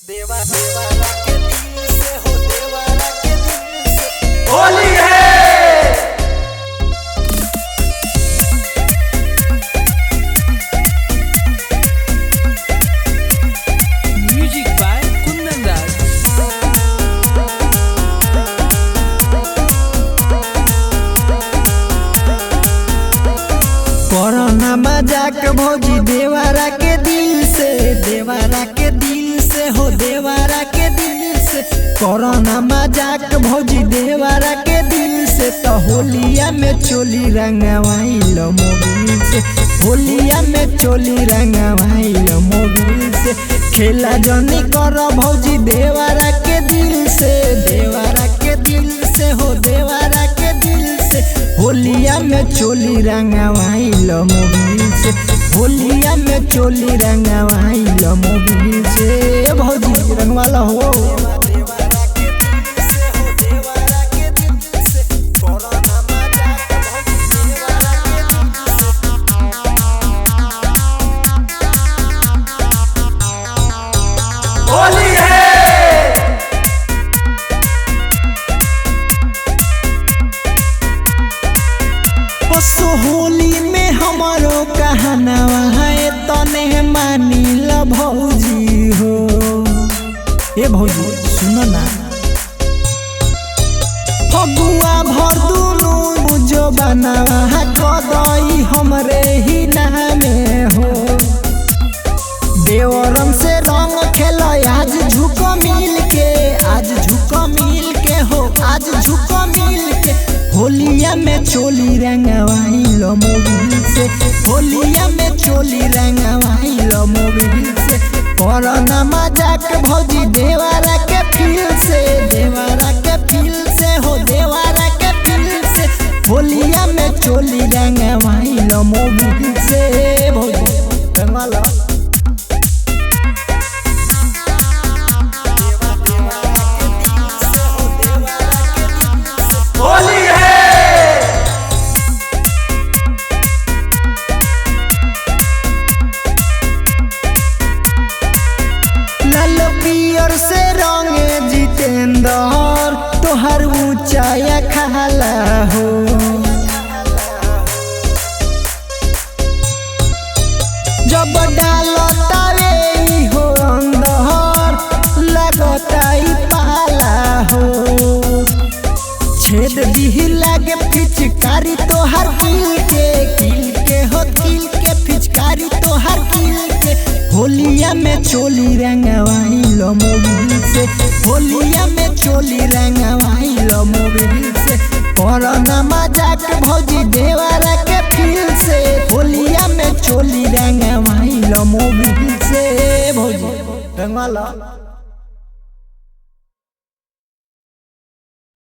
देवारा के दिल से हो, देवारा के दिल से होली है। Music by Kundan Raj. Corona मजाक भौजी देवारा के दिल से, देवारा के दिल से हो, देवारा के दिल से कोरोना मजाक भौजी देवारा के दिल से। तो होलिया में चोली रंगवाइल मोबिल से, होलिया में चोली रंगवाइल मोबिल से। खेला जनी कर भौजी देवारा के दिल से, देवारा के दिल से हो, देवारा के दिल से। होलिया में चोली रंगवाइल मोबिल से, होलिया में चोली रंगवाइल मोबिल से। भौजी रंगवाला हो। होली है। सो होली में हमारो कहनावा है तने मानी ल भौजी हो। ए भौजी सुनो ना, फगुआ भर दुनु जो बनावा है कदई हमरे ही नामे हो। देवरम से रंग खेलो आज झुक मिल के, आज झुक मिल के हो, आज झुक मिल के। होलिया में चोली रंगवाइल मोबिल से, होलिया में चोली रंगवाइल मोबिल से। कोरोना मजाक भौजी देवारा के फील से, देवारा के फील से हो, देवारा के फील से। होलिया में चोली रंगवाइल मोबिल से। भौजी रंगवाला होली है। लाल पियर से रंगे जितेंदर तोहर ऊंचाया खाला हो। जब डालतावे ई हो अंदर लगताई पाला हो। छेद भी लागे फिचकारी तोहर किल के हो, किल के फिचकारी तोहर किल के। होलिया में चोली रंगवाइल मोबिल से, होलिया में चोली रंगवाइल मोबिल से। कोरोना मजाक भौजी देवारा के फील से, होलिया में चोली रंगवाइल मोबिल से। भौजी रंगवाला।